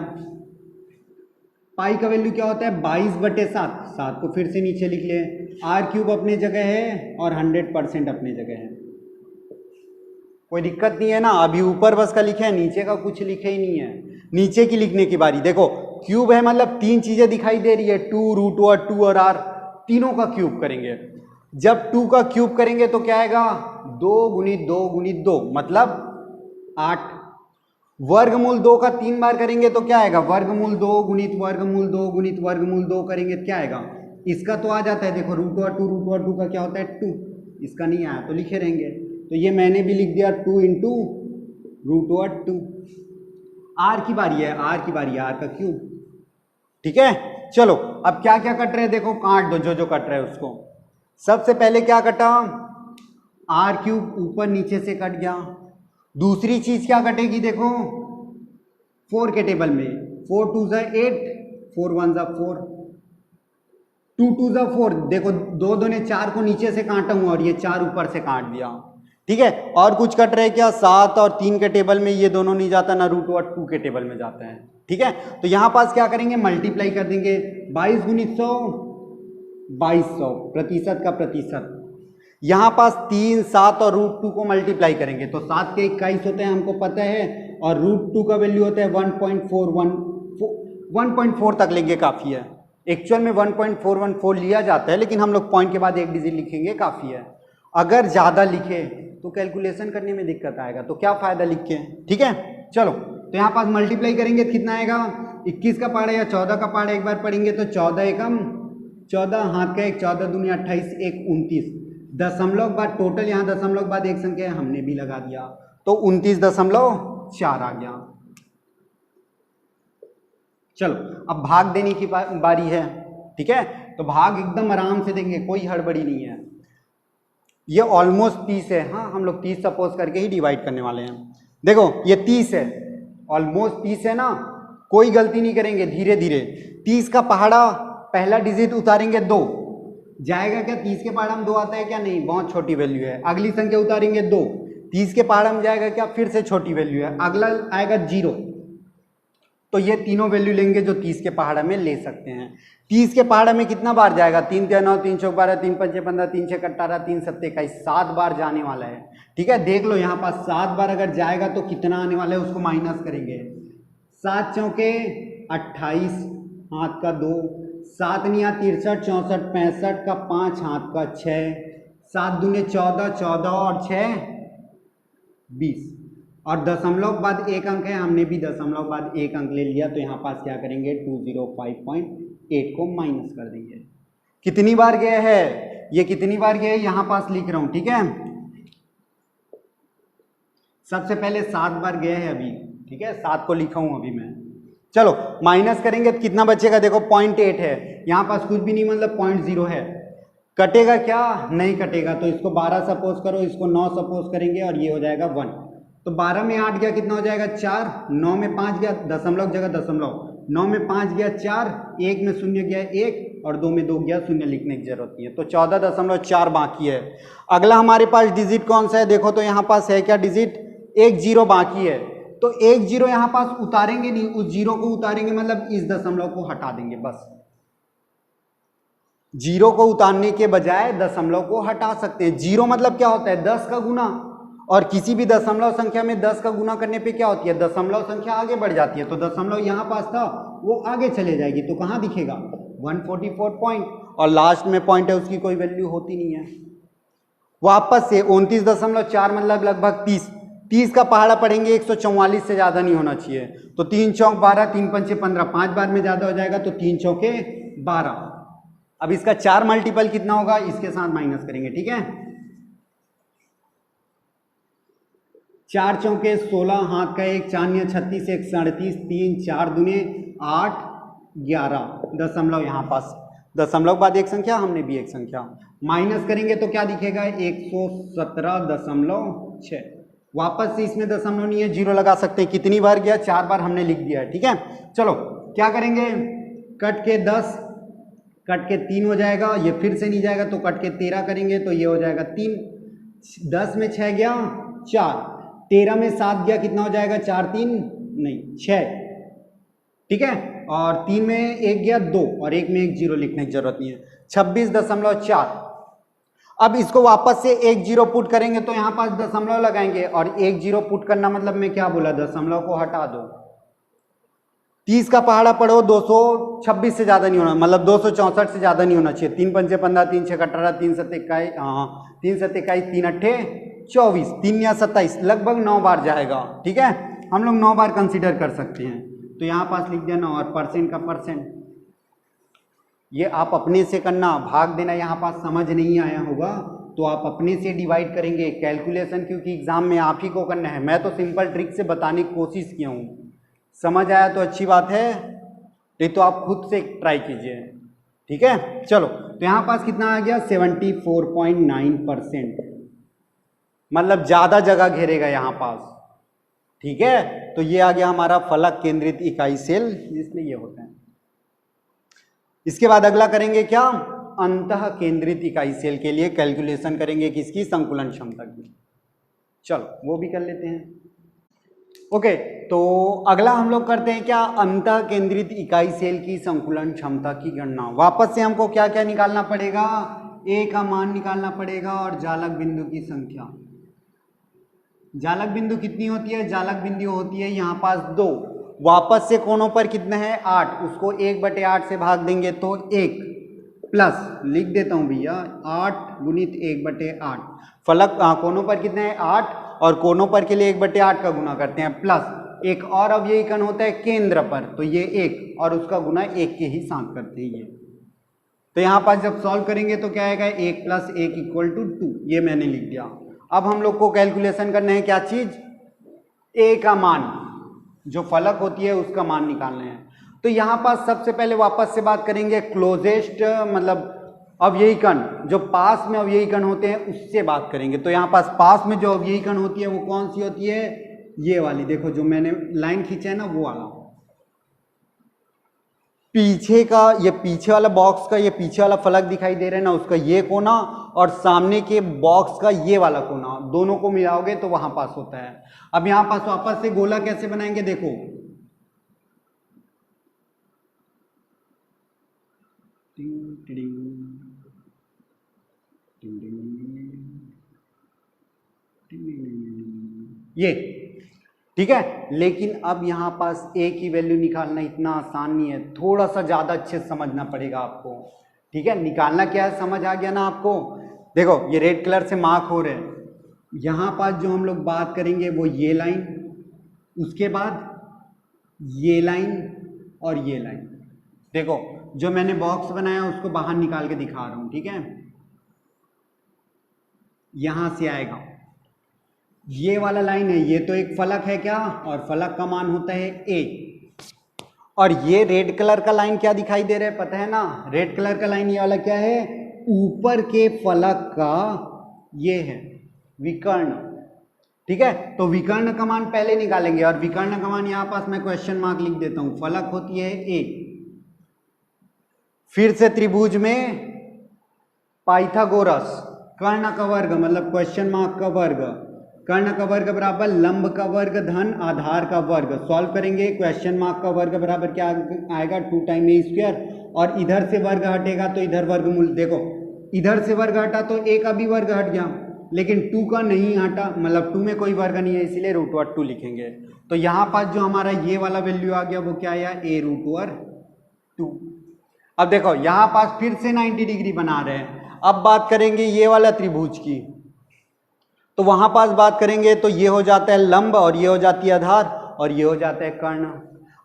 पाई का वैल्यू क्या होता है 22/7, 7 को फिर से नीचे लिख ले, r³ अपने जगह है और 100% अपने जगह है, कोई दिक्कत नहीं है ना। अभी ऊपर बस का लिखे है, नीचे का कुछ लिखे ही नहीं है, नीचे की लिखने की बारी। देखो क्यूब है मतलब तीन चीजें दिखाई दे रही है, 2 √2 और r, तीनों का क्यूब करेंगे। जब 2 का क्यूब करेंगे तो क्या आएगा 2 × 2 × 2 मतलब 8। वर्गमूल 2 का 3 बार करेंगे तो क्या आएगा वर्गमूल 2 × वर्गमूल 2 × वर्गमूल 2 करेंगे तो क्या आएगा, इसका तो आ जाता है। देखो √2 का क्या होता है 2, इसका नहीं आया तो लिखे रहेंगे। तो ये मैंने भी लिख दिया 2 × √2। आर की बारी है, आर की बारी है, आर का क्यूब। ठीक है चलो अब क्या क्या कट रहे हैं देखो, काट दो जो कट रहा है उसको। सबसे पहले क्या कटा, r³ ऊपर नीचे से कट गया। दूसरी चीज क्या कटेगी देखो 4 के टेबल में, 4 × 2 = 8, 4 × 1 = 4, 2 × 2 = 4। देखो 2 दूने 4 को नीचे से काटा हूं और ये 4 ऊपर से काट दिया। ठीक है और कुछ कट रहे क्या, 7 और 3 के टेबल में ये दोनों नहीं जाता ना, √2 और 2 के टेबल में जाते हैं। ठीक है तो यहां पास क्या करेंगे मल्टीप्लाई कर देंगे, 22 × 100 2200, प्रतिशत का प्रतिशत। यहां पास 3, 7 और √2 को मल्टीप्लाई करेंगे तो 7 के 21 होते हैं हमको पता है, और √2 का वैल्यू होता है 1.4 तक लेंगे काफी है। एक्चुअल में 1.414 लिया जाता है लेकिन हम लोग पॉइंट के बाद एक डिजिट लिखेंगे काफी है। अगर ज्यादा लिखे तो कैलकुलेशन करने में दिक्कत आएगा, तो क्या फायदा लिख के। ठीक है चलो तो यहाँ पास मल्टीप्लाई करेंगे तो कितना आएगा, 21 का पार्ट है या 14 का पार्ट है, एक बार पढ़ेंगे तो 14 एकम 14, हाथ का 1, 14 दूनी 28, 1 29, दशमलव बाद टोटल, यहाँ दशमलव बाद एक संख्या हमने भी लगा दिया तो 29.4 आ गया। चलो अब भाग देने की बारी है। ठीक है तो भाग एकदम आराम से देंगे, कोई हड़बड़ी नहीं है। ये ऑलमोस्ट 30 है, हाँ हम लोग 30 सपोज करके ही डिवाइड करने वाले हैं। देखो ये 30 है, ऑलमोस्ट 30 है ना, कोई गलती नहीं करेंगे, धीरे धीरे। 30 का पहाड़ा पहला डिजिट उतारेंगे 2, जाएगा क्या 30 के पहाड़ा में 2 आता है क्या, नहीं, बहुत छोटी वैल्यू है। अगली संख्या उतारेंगे 2, 30 के पहाड़ा में जाएगा क्या, फिर से छोटी वैल्यू है, अगला आएगा 0। तो ये तीनों वैल्यू लेंगे जो 30 के पहाड़ा में ले सकते हैं। 30 के पहाड़ा में कितना बार जाएगा, 3 × 9 3 × 4 12 3 × 5 15 3 × 6 18 3 × 7 21, 7 बार जाने वाला है। ठीक है देख लो यहाँ पास 7 बार अगर जाएगा तो कितना आने वाला है, उसको माइनस करेंगे। 7 चौके 28, हाथ का 2, 7 × 9 = 63 64 65 का 5, हाथ का 6, 7 दूने 14 14 और 6 20, और दशमलव बाद एक अंक है, हमने भी दशमलव बाद एक अंक ले लिया तो यहाँ पास क्या करेंगे 205.8 को माइनस कर देंगे। कितनी बार गया है, ये कितनी बार गया है यहाँ पास लिख रहा हूं। ठीक है सबसे पहले 7 बार गया है अभी। ठीक है 7 को लिखा हूं अभी मैं। चलो माइनस करेंगे तो कितना बचेगा, देखो 0.8 है, यहाँ पास कुछ भी नहीं मतलब 0.0 है। कटेगा क्या, नहीं कटेगा, तो इसको 12 सपोज करो, इसको 9 सपोज करेंगे और ये हो जाएगा 1। तो 12 में 8 गया कितना हो जाएगा 4, 9 में 5 गया, दशमलव जगह दशमलव, 9 में 5 गया 4, 1 में 0 गया 1 और 2 में 2 गया 0, लिखने की जरूरत नहीं है। तो 14.4 बाकी है। अगला हमारे पास डिजिट कौन सा है, देखो तो यहाँ पास है क्या डिजिट, एक 0 बाकी है। तो एक 0 यहाँ पास उतारेंगे नहीं, उस 0 को उतारेंगे मतलब इस दशमलव को हटा देंगे बस। 0 को उतारने के बजाय दशमलव को हटा सकते हैं। 0 मतलब क्या होता है 10 का गुना, और किसी भी दशमलव संख्या में 10 का गुना करने पे क्या होती है, दशमलव संख्या आगे बढ़ जाती है। तो दशमलव यहाँ पास था वो आगे चले जाएगी, तो कहाँ दिखेगा 144 पॉइंट, और लास्ट में पॉइंट है उसकी कोई वैल्यू होती नहीं है। वापस से 29.4 मतलब लगभग 30, 30 का पहाड़ा पढ़ेंगे 144 से ज्यादा नहीं होना चाहिए। तो 3 चौक 12, 3 पंचे 15, 5 बार में ज्यादा हो जाएगा तो 3 चौके 12। अब इसका 4 मल्टीपल कितना होगा, इसके साथ माइनस करेंगे। ठीक है 4 चौके 16, हाथ का 1, 4 × 36 1 37, 3 4 दूने 8 11, दशमलव यहाँ पास दशमलव बाद एक संख्या, हमने भी एक संख्या माइनस करेंगे तो क्या दिखेगा 117.6। वापस से इसमें दशमलव नहीं है, 0 लगा सकते हैं। कितनी बार गया, 4 बार हमने लिख दिया है। ठीक है चलो क्या करेंगे, कट के 10, कट के 3 हो जाएगा, ये फिर से नहीं जाएगा तो कट के 13 करेंगे तो ये हो जाएगा 3, 10 में 6 गया 4, 13 में 7 गया कितना हो जाएगा 4 3 नहीं 6। ठीक है और 3 में 1 गया 2 और 1 में 1 0 लिखने की जरूरत नहीं है, 26.4। अब इसको वापस से 1 0 पुट करेंगे तो यहाँ पास दशमलव लगाएंगे और 1 0 पुट करना मतलब मैं क्या बोला, दशमलव को हटा दो। 30 का पहाड़ा पढ़ो, 226 से ज्यादा नहीं होना, मतलब 264 से ज्यादा नहीं होना चाहिए। 3 पंचे 15, 3 छः 18, 3 7 21, हाँ 3 7 21, 3 अट्ठे 24, 3 या 27, लगभग 9 बार जाएगा। ठीक है, हम लोग 9 बार कंसीडर कर सकते हैं। तो यहाँ पास लिख देना और परसेंट का परसेंट, ये आप अपने से करना, भाग देना यहाँ पास समझ नहीं आया होगा तो आप अपने से डिवाइड करेंगे। कैलकुलेशन क्योंकि एग्जाम में आप ही को करना है, मैं तो सिंपल ट्रिक से बताने की कोशिश किया हूँ। समझ आया तो अच्छी बात है, नहीं तो आप खुद से ट्राई कीजिए। ठीक है, चलो तो यहाँ पास कितना आ गया, 74.9%, मतलब ज्यादा जगह घेरेगा यहाँ पास। ठीक है, तो ये आ गया हमारा फलक केंद्रित इकाई सेल, इसलिए ये होता है। इसके बाद अगला करेंगे क्या, अंतः केंद्रित इकाई सेल के लिए कैलकुलेशन करेंगे किसकी, संकुलन क्षमता की। चलो वो भी कर लेते हैं। ओके, तो अगला हम लोग करते हैं क्या, अंतः केंद्रित इकाई सेल की संकुलन क्षमता की गणना। वापस से हमको क्या क्या निकालना पड़ेगा, ए का मान निकालना पड़ेगा और जालक बिंदु की संख्या। जालक बिंदु कितनी होती है, जालक बिंदु होती है यहाँ पास 2। वापस से कोनों पर कितने हैं, 8, उसको 1/8 से भाग देंगे तो 1 प्लस लिख देता हूँ भैया 8 गुणित 1/8। फलक कोनों पर कितने हैं, 8, और कोनों पर के लिए 1/8 का गुना करते हैं, प्लस एक और अवयवी कण होता है केंद्र पर, तो ये 1 और उसका गुना 1 के ही साथ करते हैं ये। तो यहाँ पास जब सॉल्व करेंगे तो क्या आएगा, 1 + 1 = 2, ये मैंने लिख दिया। अब हम लोग को कैलकुलेशन करना है क्या चीज, ए का मान, जो फलक होती है उसका मान निकालना है। तो यहाँ पास सबसे पहले वापस से बात करेंगे क्लोजेस्ट, मतलब अवयवी कण, जो पास में अवयवी कण होते हैं उससे बात करेंगे। तो यहाँ पास पास में जो अवयवी कण होती है वो कौन सी होती है, ये वाली, देखो जो मैंने लाइन खींचा है ना वो वाला। पीछे का, ये पीछे वाला बॉक्स का ये पीछे वाला फलक दिखाई दे रहा है ना, उसका ये कोना और सामने के बॉक्स का ये वाला कोना, दोनों को मिलाओगे तो वहां पास होता है। अब यहां पास वापस से गोला कैसे बनाएंगे, देखो ये, ठीक है। लेकिन अब यहां पास ए की वैल्यू निकालना इतना आसान नहीं है, थोड़ा सा ज्यादा अच्छे से समझना पड़ेगा आपको। ठीक है, निकालना क्या है समझ आ गया ना आपको। देखो ये रेड कलर से मार्क हो रहे हैं, यहां पास जो हम लोग बात करेंगे वो ये लाइन, उसके बाद ये लाइन और ये लाइन। देखो जो मैंने बॉक्स बनाया उसको बाहर निकाल के दिखा रहा हूं, ठीक है। यहां से आएगा ये वाला लाइन है, ये तो एक फलक है क्या, और फलक का मान होता है ए। और ये रेड कलर का लाइन क्या दिखाई दे रहा है पता है ना, रेड कलर का लाइन ये वाला क्या है, ऊपर के फलक का ये है विकर्ण। ठीक है, तो विकर्ण का मान पहले निकालेंगे, और विकर्ण का मान यहां पास मैं क्वेश्चन मार्क लिख देता हूं। फलक होती है ए, फिर से त्रिभुज में पाइथागोरस, कर्ण का वर्ग मतलब क्वेश्चन मार्क का वर्ग, कर्ण का वर्ग बराबर लंब का वर्ग धन आधार का वर्ग। सॉल्व करेंगे, क्वेश्चन मार्क का वर्ग बराबर क्या आएगा, 2 टाइम ए स्क्वायर, और इधर से वर्ग हटेगा तो इधर वर्गमूल। देखो इधर से वर्ग हटा तो ए का भी वर्ग हट गया, लेकिन 2 का नहीं हटा, मतलब 2 में कोई वर्ग नहीं है, इसीलिए √2 लिखेंगे। तो यहाँ पास जो हमारा ये वाला वैल्यू आ गया वो क्या आया, a√2। अब देखो यहाँ पास फिर से 90 डिग्री बना रहे हैं। अब बात करेंगे ये वाला त्रिभुज की, तो वहां पास बात करेंगे तो ये हो जाता है लंब, और ये हो जाती है आधार, और ये हो जाता है कर्ण।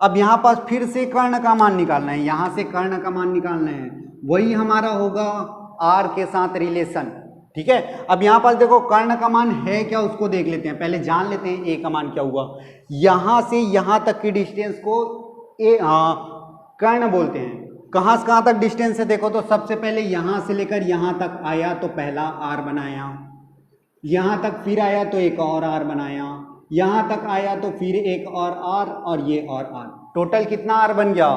अब यहाँ पास फिर से कर्ण का मान निकालना है, यहां से कर्ण का मान निकालना है, वही हमारा होगा r के साथ रिलेशन। ठीक है, अब यहाँ पास देखो कर्ण का मान है क्या उसको देख लेते हैं, पहले जान लेते हैं ए का मान क्या हुआ। यहां से यहां तक की डिस्टेंस को कर्ण बोलते हैं। कहां से कहां तक डिस्टेंस है, देखो तो सबसे पहले यहां से लेकर यहां तक आया तो पहला r बनाया, यहां तक फिर आया तो एक और r बनाया, यहां तक आया तो फिर एक और r, और ये और r, टोटल कितना r बन गया,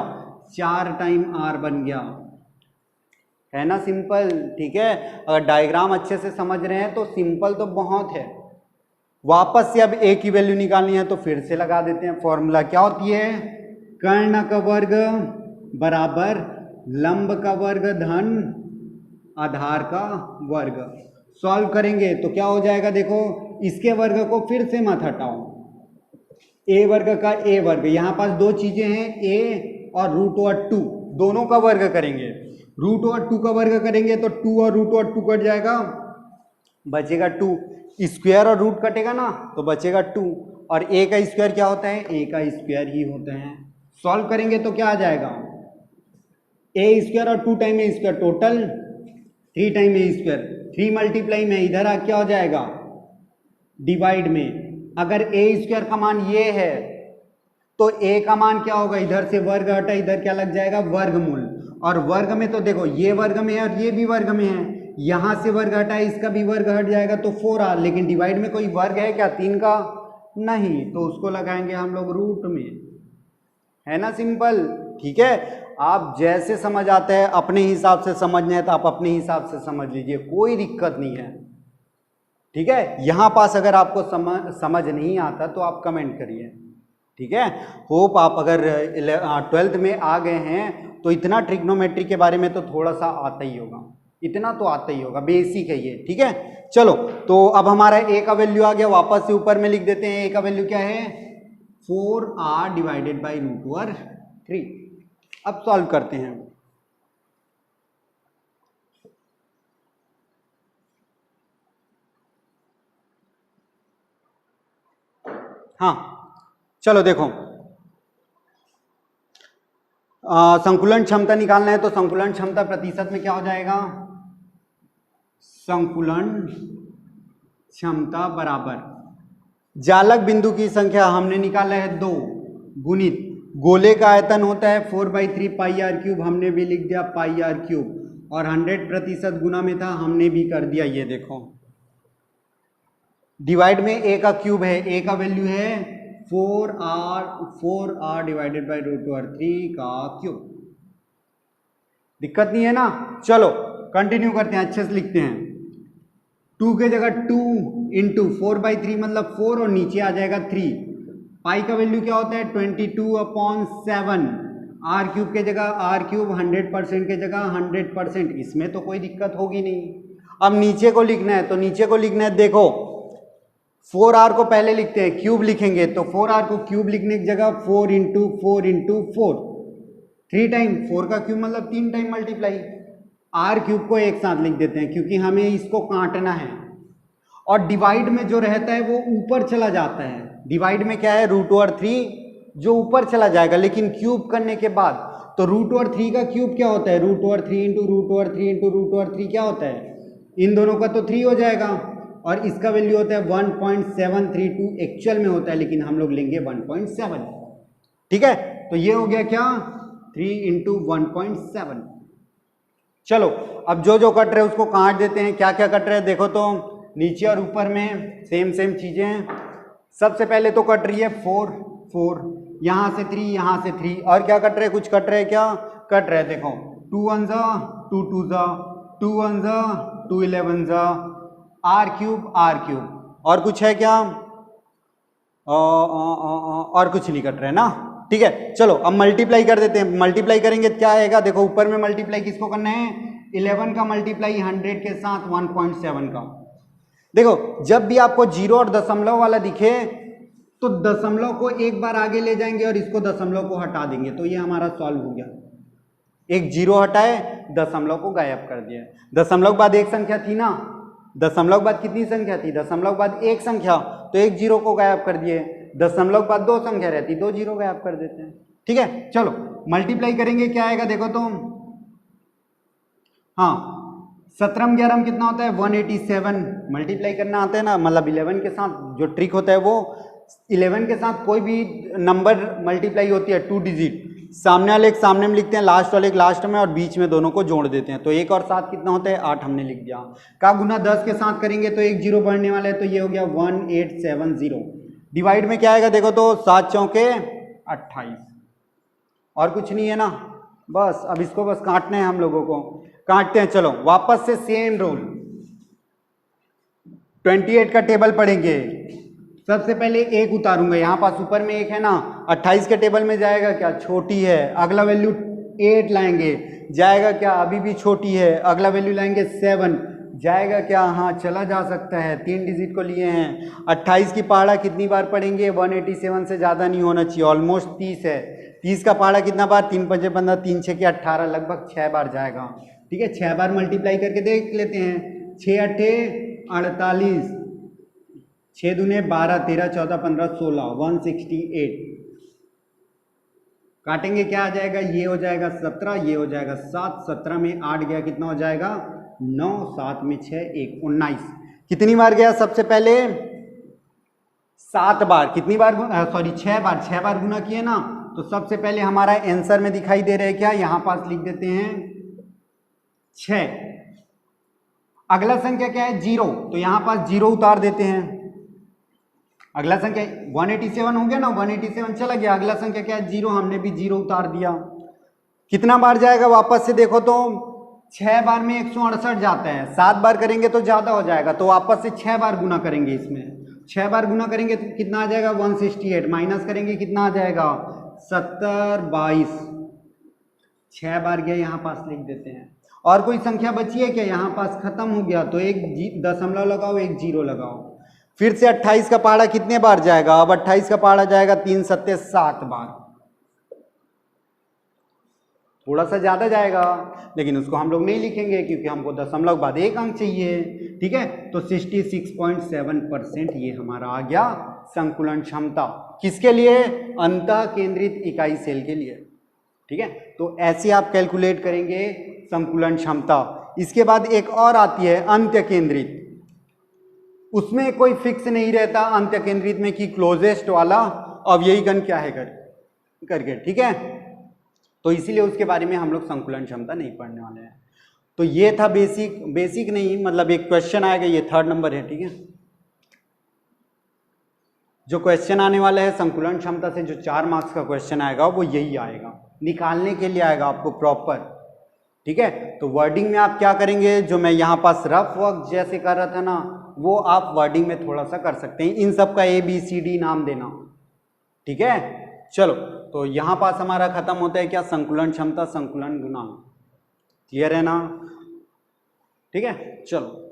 4 टाइम r बन गया, है ना सिंपल। ठीक है, अगर डायग्राम अच्छे से समझ रहे हैं तो सिंपल तो बहुत है। वापस से अब a की वैल्यू निकालनी है तो फिर से लगा देते हैं, फॉर्मूला क्या होती है, कर्ण का वर्ग बराबर लंब का वर्ग धन आधार का वर्ग। सॉल्व करेंगे तो क्या हो जाएगा, देखो इसके वर्ग को फिर से मत हटाओ, ए वर्ग का ए वर्ग, यहां पास दो चीजें हैं ए और रूट ओवर 2, दोनों का वर्ग करेंगे। रूट ओवर 2 का वर्ग करेंगे तो 2 और रूट ओवर 2 कट जाएगा, बचेगा 2। स्क्वायर और रूट कटेगा ना तो बचेगा 2, और ए का स्क्वायर क्या होता है, ए का स्क्वायर ही होते हैं। सॉल्व करेंगे तो क्या आ जाएगा, ए स्क्वायर और 2 टाइम ए स्क्वायर टोटल 3 टाइम ए स्क्वायर, 3 मल्टीप्लाई में इधर आ क्या हो जाएगा डिवाइड में। अगर ए स्क्वायर का मान ये है तो ए का मान क्या होगा, इधर से वर्ग हटा इधर क्या लग जाएगा वर्गमूल, और वर्ग में तो देखो ये वर्ग में है और ये भी वर्ग में है, यहां से वर्ग हटा इसका भी वर्ग हट जाएगा तो 4r, लेकिन डिवाइड में कोई वर्ग है क्या 3 का, नहीं, तो उसको लगाएंगे हम लोग रूट में, है ना सिंपल। ठीक है, आप जैसे समझ आते हैं अपने हिसाब से समझना है तो आप अपने हिसाब से समझ लीजिए, कोई दिक्कत नहीं है। ठीक है, यहां पास अगर आपको समझ नहीं आता तो आप कमेंट करिए। ठीक है, होप आप अगर 12th में आ गए हैं तो इतना ट्रिग्नोमेट्री के बारे में तो थोड़ा सा आता ही होगा, इतना तो आता ही होगा, बेसिक है ये। ठीक है, चलो तो अब हमारा ए का वैल्यू आ गया, वापस से ऊपर में लिख देते हैं। ए का वैल्यू क्या है 4r divided by root over 3। अब सॉल्व करते हैं। हाँ चलो देखो, संकुलन क्षमता निकालना है तो संकुलन क्षमता प्रतिशत में क्या हो जाएगा, संकुलन क्षमता बराबर जालक बिंदु की संख्या हमने निकाला है 2 गुणित गोले का आयतन होता है 4/3 पाई आर क्यूब, हमने भी लिख दिया पाई आर क्यूब, और 100% गुना में था हमने भी कर दिया, ये देखो डिवाइड में ए का क्यूब है, ए का वैल्यू है 4r divided by root over 3 का क्यूब। दिक्कत नहीं है ना, चलो कंटिन्यू करते हैं, अच्छे से लिखते हैं। 2 के जगह 2 इंटू 4/3 मतलब 4 और नीचे आ जाएगा 3। पाई का वैल्यू क्या होता है 22/7, आर क्यूब के जगह आर क्यूब, 100% के जगह 100%, इसमें तो कोई दिक्कत होगी नहीं। अब नीचे को लिखना है तो नीचे को लिखना है, देखो 4r को पहले लिखते हैं, क्यूब लिखेंगे तो 4r को क्यूब लिखने की जगह 4 इंटू 4 इंटू 4, 3 टाइम 4 का क्यूब मतलब 3 टाइम मल्टीप्लाई, आर क्यूब को एक साथ लिख देते हैं क्योंकि हमें इसको काटना है, और डिवाइड में जो रहता है वो ऊपर चला जाता है। डिवाइड में क्या है रूट ओवर 3 जो ऊपर चला जाएगा, लेकिन क्यूब करने के बाद तो रूट ओवर 3 का क्यूब क्या होता है, root over 3 into root over 3 into root over 3 क्या होता है, इन दोनों का तो 3 हो जाएगा, और इसका वैल्यू होता है 1.732 एक्चुअल में होता है, लेकिन हम लोग लेंगे 1.7। ठीक है, तो ये हो गया क्या 3 इंटू 1.7। चलो अब जो जो कट रहे हैं उसको काट देते हैं। क्या क्या कट रहे हैं देखो, तो नीचे और ऊपर में सेम चीजें हैं। सबसे पहले तो कट रही है 4 4, यहाँ से 3 यहाँ से 3, और क्या कट रहे हैं, कुछ कट रहे हैं, क्या कट रहे हैं देखो 2 1 2 2 2 1 2 11 आर क्यूब, और कुछ है क्या, और कुछ नहीं कट रहे ना। ठीक है, चलो अब मल्टीप्लाई कर देते हैं। मल्टीप्लाई करेंगे क्या आएगा, देखो ऊपर में मल्टीप्लाई किसको करना है, 11 का मल्टीप्लाई 100 के साथ 1.7 का। देखो जब भी आपको जीरो और दशमलव वाला दिखे तो दशमलव को एक बार आगे ले जाएंगे और इसको दशमलव को हटा देंगे, तो ये हमारा सॉल्व हो गया। एक जीरो हटाए, दशमलव को गायब कर दिया। दशमलव बाद एक संख्या थी ना, दशमलव बाद कितनी संख्या थी, दशमलव बाद एक संख्या, तो एक जीरो को गायब कर दिए। दशमलव बाद 2 संख्या रहती, 2 जीरो गायब कर देते हैं। ठीक है, चलो मल्टीप्लाई करेंगे क्या आएगा देखो तो, हाँ 17 11 कितना होता है 187। मल्टीप्लाई करना आता है ना, मतलब 11 के साथ जो ट्रिक होता है वो 11 के साथ कोई भी नंबर मल्टीप्लाई होती है 2 डिजिट, सामने वाले एक सामने में लिखते हैं, लास्ट वाले एक लास्ट में, और बीच में दोनों को जोड़ देते हैं। तो 1 और 7 कितना होता है 8 हमने लिख दिया। का गुना 10 के साथ करेंगे तो एक जीरो बढ़ने वाला है, तो ये हो गया 1870। डिवाइड में क्या आएगा देखो तो 7 चौके 28, और कुछ नहीं है ना, बस अब इसको बस काटना है हम लोगों को। काटते हैं, चलो वापस से सेम रूल 28 का टेबल पढ़ेंगे। सबसे पहले एक उतारूंगा, यहाँ पास ऊपर में एक है ना, 28 के टेबल में जाएगा क्या, छोटी है। अगला वैल्यू 8 लाएंगे, जाएगा क्या, अभी भी छोटी है। अगला वैल्यू लाएंगे 7, जाएगा क्या, हाँ चला जा सकता है, 3 डिजिट को लिए हैं। 28 की पहाड़ा कितनी बार पढ़ेंगे, 187 से ज़्यादा नहीं होना चाहिए, ऑलमोस्ट 30 है। 30 का पहाड़ा कितना बार, 3 5 15, 3 6 के 18, लगभग 6 बार जाएगा। ठीक है, 6 बार मल्टीप्लाई करके देख लेते हैं। 6 8 48, 6 दूने 12, 13 14 15 16, 168। काटेंगे क्या आ जाएगा, ये हो जाएगा 17, ये हो जाएगा 7, 17 में 8 गया, कितना हो जाएगा 9, 7 में 6 1, 19। कितनी बार गया, सबसे पहले 7 बार, कितनी बार, सॉरी 6 बार, 6 बार गुना किए ना, तो सबसे पहले हमारा आंसर में दिखाई दे रहा है क्या, यहां पास लिख देते हैं 6। अगला संख्या क्या है, 0, तो यहां पास 0 उतार देते हैं। अगला संख्या 187 हो गया ना, 187 चला गया। अगला संख्या क्या है, 0, हमने भी 0 उतार दिया। कितना बार जाएगा, वापस से देखो तो 6 बार में 168 जाता है, 7 बार करेंगे तो ज्यादा हो जाएगा, तो वापस से 6 बार गुना करेंगे। इसमें 6 बार गुना करेंगे तो कितना आ जाएगा 168, माइनस करेंगे कितना आ जाएगा 70, 22। 6 बार गया, यहाँ पास लिख देते हैं। और कोई संख्या बची है क्या, यहाँ पास खत्म हो गया, तो एक दशमलव लगाओ, एक 0 लगाओ। फिर से 28 का पहाड़ा कितने बार जाएगा, अब 28 का पहाड़ा जाएगा 3 7 7 बार, थोड़ा सा ज्यादा जाएगा, लेकिन उसको हम लोग नहीं लिखेंगे क्योंकि हमको दशमलव बाद 1 अंक चाहिए। ठीक है, तो 66.7% ये हमारा आ गया संकुलन क्षमता। किसके लिए, अंतः केंद्रित इकाई सेल के लिए। ठीक है, तो ऐसे आप कैलकुलेट करेंगे संकुलन क्षमता। इसके बाद एक और आती है अंत्य केंद्रित, उसमें कोई फिक्स नहीं रहता अंत्य केंद्रित में कि क्लोजेस्ट वाला अवयवी कण क्या है करके। ठीक है, तो इसीलिए उसके बारे में हम लोग संकुलन क्षमता नहीं पढ़ने वाले हैं। तो ये था बेसिक नहीं, मतलब एक क्वेश्चन आएगा, ये 3rd नंबर है। ठीक है, जो क्वेश्चन आने वाला है संकुलन क्षमता से, जो 4 मार्क्स का क्वेश्चन आएगा वो यही आएगा, निकालने के लिए आएगा आपको प्रॉपर। ठीक है, तो वर्डिंग में आप क्या करेंगे, जो मैं यहाँ पास रफ वर्क जैसे कर रहा था ना, वो आप वर्डिंग में थोड़ा सा कर सकते हैं। इन सब का ABCD नाम देना। ठीक है, चलो, तो यहाँ पास हमारा खत्म होता है क्या, संकुलन क्षमता, संकुलन गुणांक। क्लियर है ना। ठीक है, चलो।